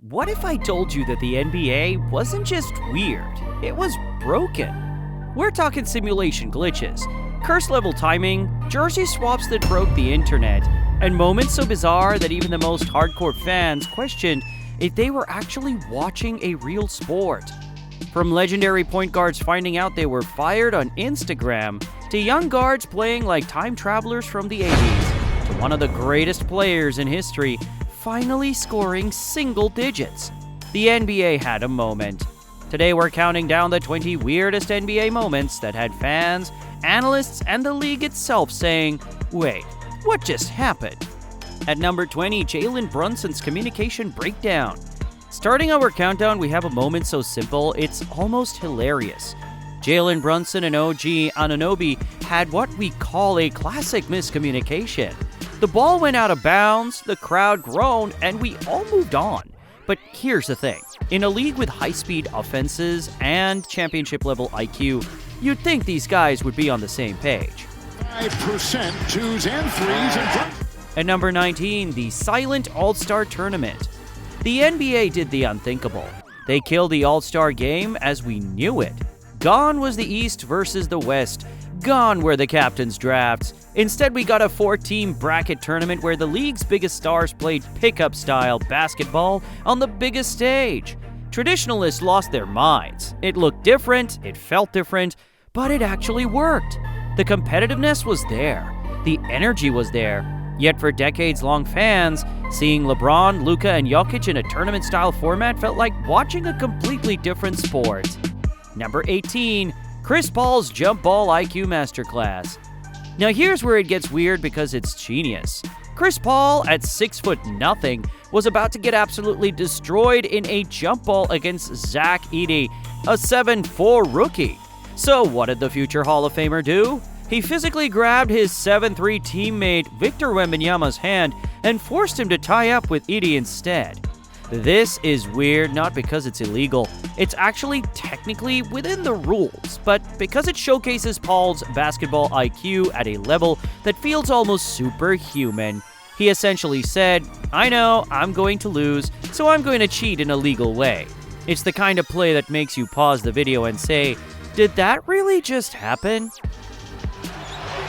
What if I told you that the NBA wasn't just weird, it was broken? We're talking simulation glitches, curse-level timing, jersey swaps that broke the internet, and moments so bizarre that even the most hardcore fans questioned if they were actually watching a real sport. From legendary point guards finding out they were fired on Instagram, to young guards playing like time travelers from the 80s, to one of the greatest players in history finally scoring single digits. The NBA had a moment. Today we're counting down the 20 weirdest NBA moments that had fans, analysts, and the league itself saying, wait, what just happened? At number 20, Jalen Brunson's communication breakdown. Starting our countdown, we have a moment so simple, it's almost hilarious. Jalen Brunson and OG Anunoby had what we call a classic miscommunication. The ball went out of bounds, the crowd groaned, and we all moved on. But here's the thing. In a league with high-speed offenses and championship-level IQ, you'd think these guys would be on the same page. 5% twos and threes. At number 19, the silent All-Star Tournament. The NBA did the unthinkable. They killed the All-Star game as we knew it. Gone was the East versus the West. Gone were the captain's drafts. Instead, we got a 4-team bracket tournament where the league's biggest stars played pickup-style basketball on the biggest stage. Traditionalists lost their minds. It looked different, it felt different, but it actually worked. The competitiveness was there. The energy was there. Yet for decades-long fans, seeing LeBron, Luka, and Jokic in a tournament-style format felt like watching a completely different sport. Number 18, Chris Paul's jump ball IQ masterclass. Now here's where it gets weird because it's genius. Chris Paul, at 6'0", was about to get absolutely destroyed in a jump ball against Zach Edey, a 7'4" rookie. So what did the future Hall of Famer do? He physically grabbed his 7'3" teammate Victor Wembanyama's hand and forced him to tie up with Edey instead. This is weird not because it's illegal, it's actually technically within the rules, but because it showcases Paul's basketball IQ at a level that feels almost superhuman. He essentially said, I know, I'm going to lose, so I'm going to cheat in a legal way. It's the kind of play that makes you pause the video and say, did that really just happen?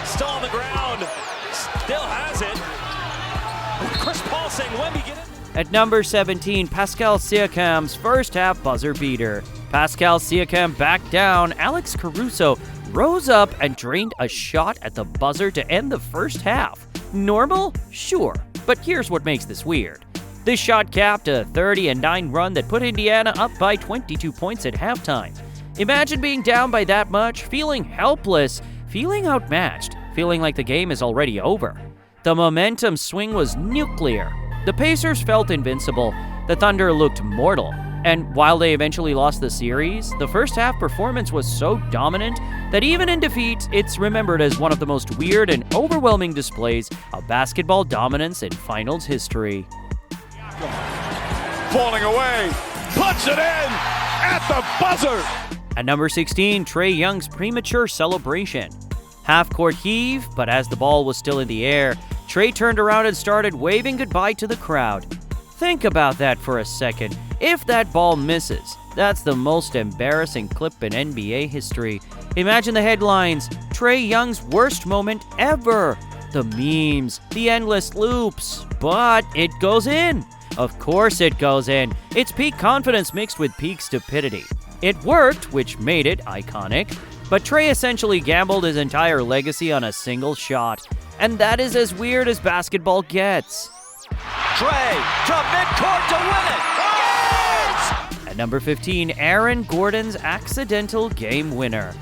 Still on the ground, still has it. Chris Paul saying, Wemby, get it. At number 17, Pascal Siakam's first half buzzer beater. Pascal Siakam backed down. Alex Caruso rose up and drained a shot at the buzzer to end the first half. Normal? Sure. But here's what makes this weird. This shot capped a 30-9 run that put Indiana up by 22 points at halftime. Imagine being down by that much, feeling helpless, feeling outmatched, feeling like the game is already over. The momentum swing was nuclear. The Pacers felt invincible, the Thunder looked mortal, and while they eventually lost the series, the first half performance was so dominant that even in defeat, it's remembered as one of the most weird and overwhelming displays of basketball dominance in finals history. Falling away, puts it in at the buzzer. At number 16, Trey Young's premature celebration. Half-court heave, but as the ball was still in the air, Trey turned around and started waving goodbye to the crowd. Think about that for a second. If that ball misses, that's the most embarrassing clip in NBA history. Imagine the headlines, Trey Young's worst moment ever. The memes, the endless loops, but it goes in. Of course it goes in. It's peak confidence mixed with peak stupidity. It worked, which made it iconic, but Trey essentially gambled his entire legacy on a single shot. And that is as weird as basketball gets. Trey to midcourt to win it. Yes! At number 15, Aaron Gordon's accidental game winner.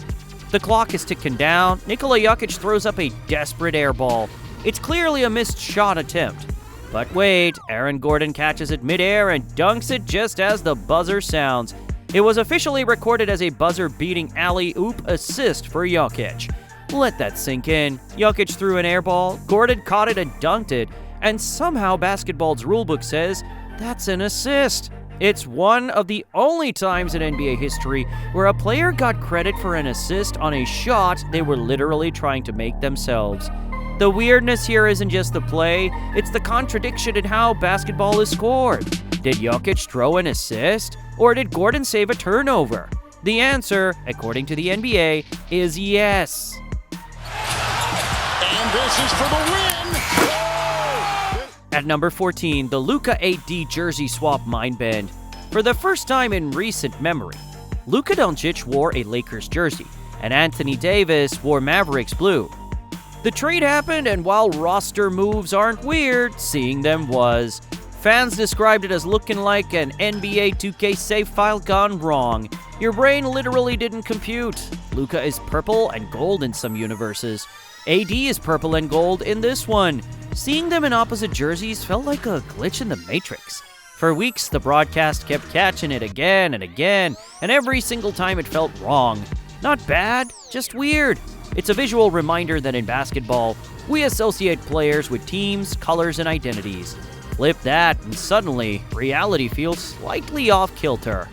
The clock is ticking down. Nikola Jokic throws up a desperate air ball. It's clearly a missed shot attempt. But wait, Aaron Gordon catches it midair and dunks it just as the buzzer sounds. It was officially recorded as a buzzer-beating alley-oop assist for Jokic. Let that sink in. Jokic threw an air ball, Gordon caught it and dunked it, and somehow basketball's rulebook says that's an assist. It's one of the only times in NBA history where a player got credit for an assist on a shot they were literally trying to make themselves. The weirdness here isn't just the play, it's the contradiction in how basketball is scored. Did Jokic throw an assist? Or did Gordon save a turnover? The answer, according to the NBA, is yes. And this is for the win. At number 14, the Luka AD jersey swap mindbend. For the first time in recent memory, Luka Doncic wore a Lakers jersey, and Anthony Davis wore Mavericks blue. The trade happened, and while roster moves aren't weird, seeing them was. Fans described it as looking like an NBA 2K save file gone wrong. Your brain literally didn't compute. Luka is purple and gold in some universes. AD is purple and gold in this one. Seeing them in opposite jerseys felt like a glitch in the Matrix. For weeks, the broadcast kept catching it again and again, and every single time it felt wrong. Not bad, just weird. It's a visual reminder that in basketball, we associate players with teams, colors, and identities. Flip that, and suddenly, reality feels slightly off-kilter.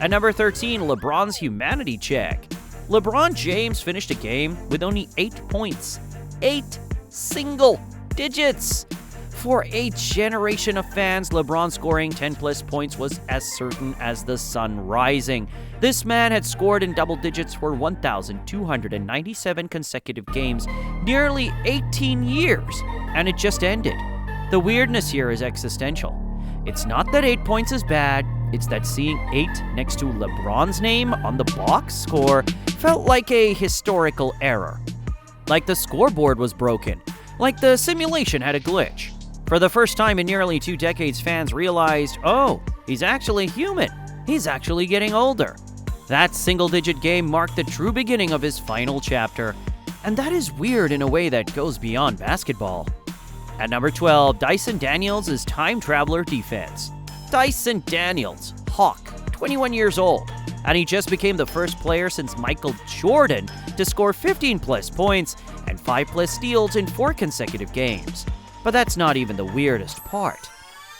At number 13, LeBron's humanity check. LeBron James finished a game with only 8 points. 8 single digits! For a generation of fans, LeBron scoring 10-plus points was as certain as the sun rising. This man had scored in double digits for 1,297 consecutive games, nearly 18 years, and it just ended. The weirdness here is existential. It's not that 8 points is bad, it's that seeing 8 next to LeBron's name on the box score felt like a historical error. Like the scoreboard was broken, like the simulation had a glitch. For the first time in nearly 2 decades, fans realized, oh, he's actually human. He's actually getting older. That single-digit game marked the true beginning of his final chapter. And that is weird in a way that goes beyond basketball. At number 12, Dyson Daniels' time traveler defense. Dyson Daniels, Hawk, 21 years old. And he just became the first player since Michael Jordan to score 15-plus points and 5-plus steals in 4 consecutive games. But that's not even the weirdest part.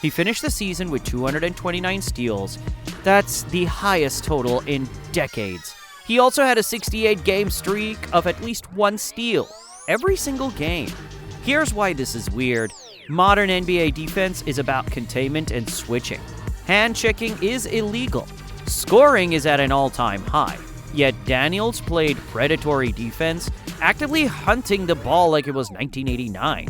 He finished the season with 229 steals. That's the highest total in decades. He also had a 68-game streak of at least 1 steal every single game. Here's why this is weird. Modern NBA defense is about containment and switching. Hand checking is illegal. Scoring is at an all-time high. Yet Daniels played predatory defense, actively hunting the ball like it was 1989.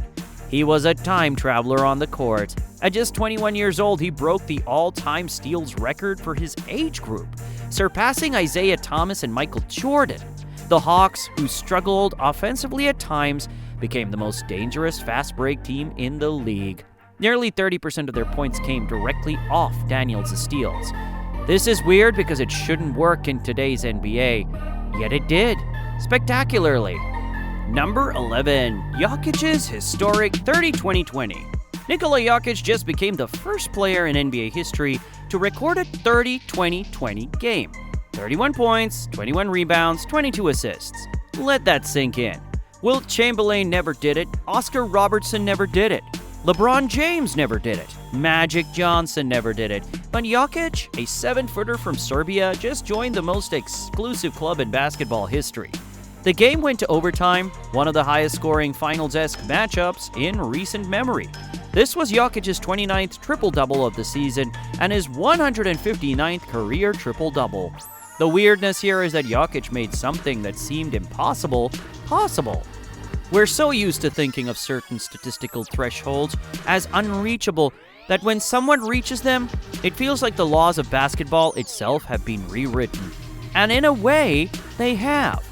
He was a time traveler on the court. At just 21 years old, he broke the all-time steals record for his age group, surpassing Isaiah Thomas and Michael Jordan. The Hawks, who struggled offensively at times, became the most dangerous fast-break team in the league. Nearly 30% of their points came directly off Daniels' steals. This is weird because it shouldn't work in today's NBA, yet it did, spectacularly. Number 11, Jokic's historic 30-20-20. Nikola Jokic just became the first player in NBA history to record a 30-20-20 game. 31 points, 21 rebounds, 22 assists. Let that sink in. Wilt Chamberlain never did it, Oscar Robertson never did it, LeBron James never did it, Magic Johnson never did it, but Jokic, a 7-footer from Serbia, just joined the most exclusive club in basketball history. The game went to overtime, one of the highest-scoring finals-esque matchups in recent memory. This was Jokic's 29th triple-double of the season and his 159th career triple-double. The weirdness here is that Jokic made something that seemed impossible possible. We're so used to thinking of certain statistical thresholds as unreachable that when someone reaches them, it feels like the laws of basketball itself have been rewritten. And in a way, they have.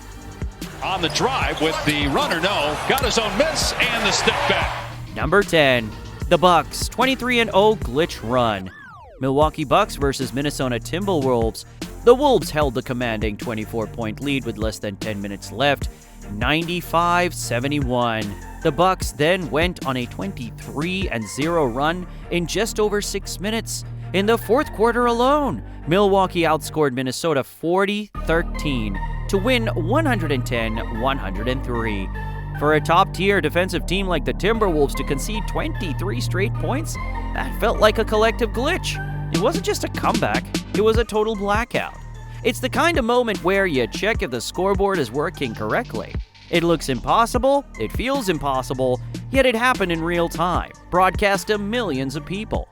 On the drive with the runner, no. Got his own miss and the step back. Number 10, the Bucks 23-0 glitch run. Milwaukee Bucks versus Minnesota Timberwolves. The Wolves held the commanding 24-point lead with less than 10 minutes left, 95-71. The Bucks then went on a 23-0 run in just over 6 minutes. In the fourth quarter alone, Milwaukee outscored Minnesota 40-13 to win 110-103. For a top-tier defensive team like the Timberwolves to concede 23 straight points, that felt like a collective glitch. It wasn't just a comeback, it was a total blackout. It's the kind of moment where you check if the scoreboard is working correctly. It looks impossible, it feels impossible, yet it happened in real time, broadcast to millions of people.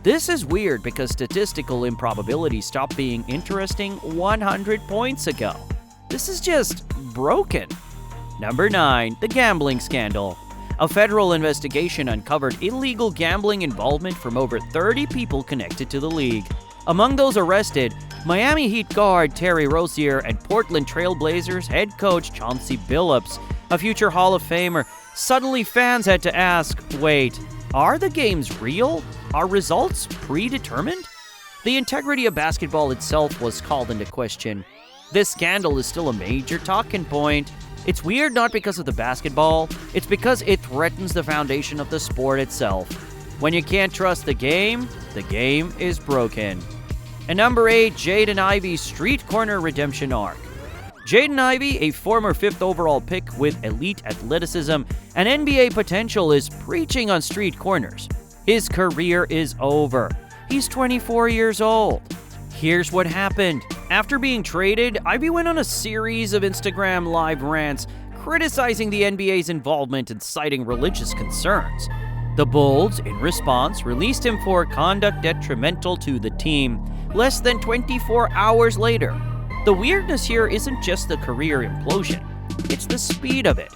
This is weird because statistical improbability stopped being interesting 100 points ago. This is just broken. Number 9, the gambling scandal. A federal investigation uncovered illegal gambling involvement from over 30 people connected to the league. Among those arrested, Miami Heat guard Terry Rozier and Portland Trail Blazers head coach Chauncey Billups, a future Hall of Famer. Suddenly fans had to ask, wait, are the games real? Are results predetermined? The integrity of basketball itself was called into question. This scandal is still a major talking point. It's weird not because of the basketball, it's because it threatens the foundation of the sport itself. When you can't trust the game is broken. And number 8, Jaden Ivy's street corner redemption arc. Jaden Ivy, a former 5th overall pick with elite athleticism and NBA potential, is preaching on street corners. His career is over. He's 24 years old. Here's what happened. After being traded, Ivy went on a series of Instagram live rants criticizing the NBA's involvement and citing religious concerns. The Bulls, in response, released him for conduct detrimental to the team less than 24 hours later. The weirdness here isn't just the career implosion, it's the speed of it.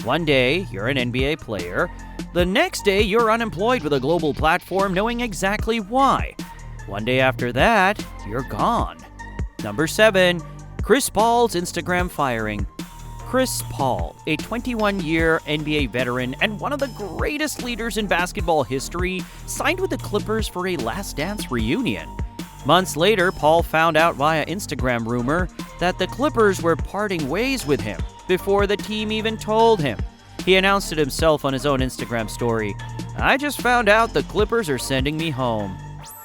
One day, you're an NBA player. The next day, you're unemployed with a global platform knowing exactly why. One day after that, you're gone. Number 7, Chris Paul's Instagram firing. Chris Paul, a 21-year NBA veteran and one of the greatest leaders in basketball history, signed with the Clippers for a Last Dance reunion. Months later, Paul found out via Instagram rumor that the Clippers were parting ways with him before the team even told him. He announced it himself on his own Instagram story. "I just found out the Clippers are sending me home."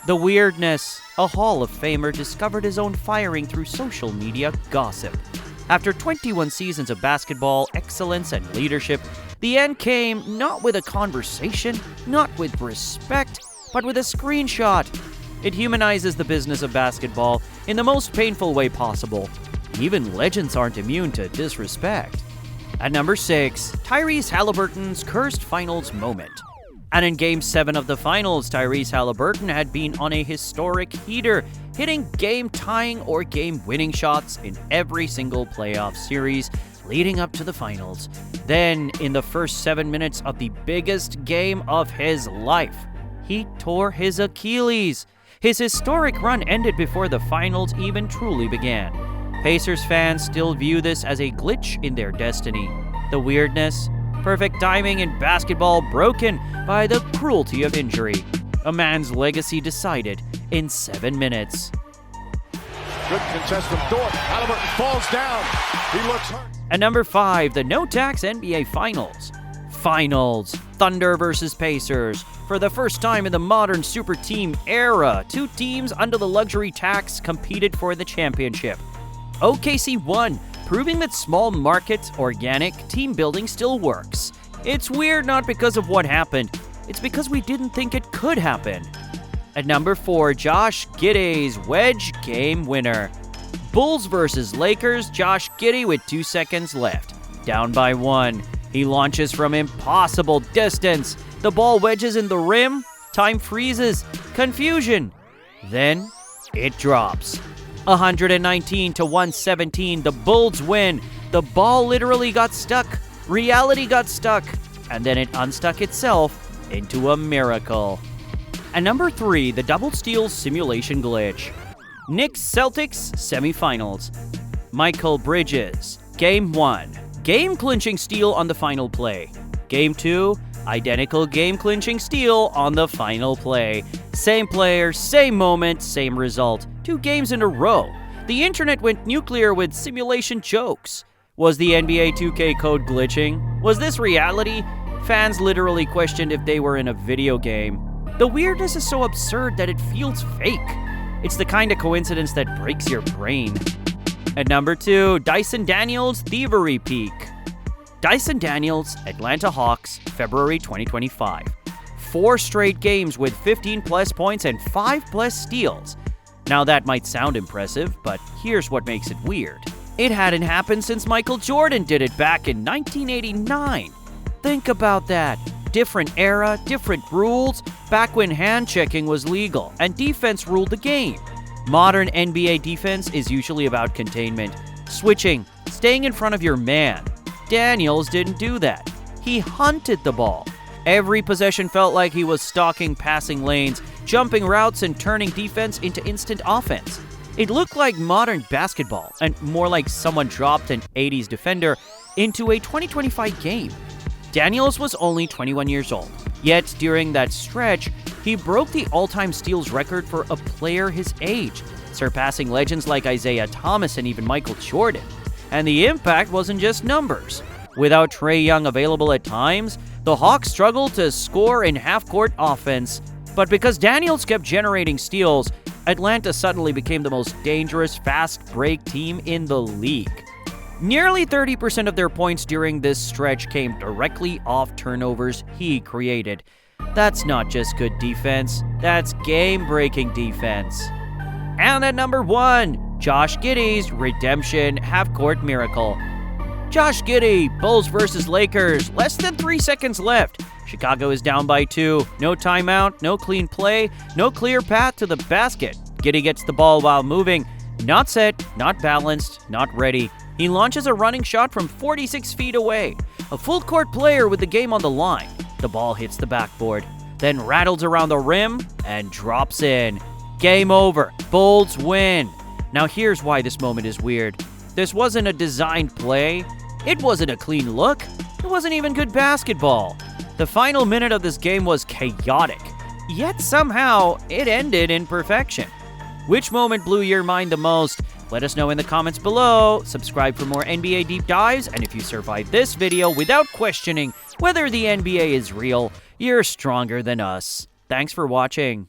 The weirdness. A Hall of Famer discovered his own firing through social media gossip. After 21 seasons of basketball excellence and leadership, the end came not with a conversation, not with respect, but with a screenshot. It humanizes the business of basketball in the most painful way possible. Even legends aren't immune to disrespect. At number 6, Tyrese Halliburton's cursed finals moment. And in Game 7 of the finals, Tyrese Halliburton had been on a historic heater, hitting game-tying or game-winning shots in every single playoff series leading up to the finals. Then, in the first 7 minutes of the biggest game of his life, he tore his Achilles. His historic run ended before the finals even truly began. Pacers fans still view this as a glitch in their destiny. The weirdness, perfect timing in basketball broken by the cruelty of injury. A man's legacy decided in 7 minutes. Good contest from Dort. Halliburton falls down. He looks hurt. At number 5, the no-tax NBA Finals. Thunder versus Pacers. For the first time in the modern super team era, 2 teams under the luxury tax competed for the championship. OKC won, proving that small market, organic team building still works. It's weird not because of what happened, it's because we didn't think it could happen. At number 4, Josh Giddy's wedge game winner. Bulls versus Lakers, Josh Giddy with 2 seconds left. Down by 1. He launches from impossible distance. The ball wedges in the rim. Time freezes. Confusion. Then it drops. 119 to 117. The Bulls win. The ball literally got stuck. Reality got stuck. And then it unstuck itself into a miracle. And number 3, the double steal simulation glitch. Knicks Celtics semifinals. Michael Bridges. Game 1. Game-clinching steal on the final play. Game 2. Identical game-clinching steal on the final play. Same player, same moment, same result. 2 games in a row. The internet went nuclear with simulation jokes. Was the NBA 2K code glitching? Was this reality? Fans literally questioned if they were in a video game. The weirdness is so absurd that it feels fake. It's the kind of coincidence that breaks your brain. At number 2, Dyson Daniels' thievery peak. Dyson Daniels, Atlanta Hawks, February 2025. 4 straight games with 15-plus points and 5-plus steals. Now that might sound impressive, but here's what makes it weird. It hadn't happened since Michael Jordan did it back in 1989. Think about that. different era, different rules, back when hand-checking was legal and defense ruled the game. Modern NBA defense is usually about containment, switching, staying in front of your man. Daniels didn't do that. He hunted the ball. Every possession felt like he was stalking passing lanes, jumping routes, and turning defense into instant offense. It looked like modern basketball, and more like someone dropped an 80s defender into a 2025 game. Daniels was only 21 years old, yet during that stretch, he broke the all-time steals record for a player his age, surpassing legends like Isaiah Thomas and even Michael Jordan. And the impact wasn't just numbers. Without Trey Young available at times, the Hawks struggled to score in half-court offense, but because Daniels kept generating steals, Atlanta suddenly became the most dangerous fast-break team in the league. Nearly 30% of their points during this stretch came directly off turnovers he created. That's not just good defense, that's game-breaking defense. And at number 1, Josh Giddy's redemption half-court miracle. Josh Giddy, Bulls versus Lakers, less than 3 seconds left. Chicago is down by 2, no timeout, no clean play, no clear path to the basket. Giddy gets the ball while moving, not set, not balanced, not ready. He launches a running shot from 46 feet away. A full-court player with the game on the line. The ball hits the backboard, then rattles around the rim and drops in. Game over. Bulls win. Now here's why this moment is weird. This wasn't a designed play. It wasn't a clean look. It wasn't even good basketball. The final minute of this game was chaotic, yet somehow it ended in perfection. Which moment blew your mind the most? Let us know in the comments below. Subscribe for more NBA deep dives, and if you survive this video without questioning whether the NBA is real, you're stronger than us. Thanks for watching.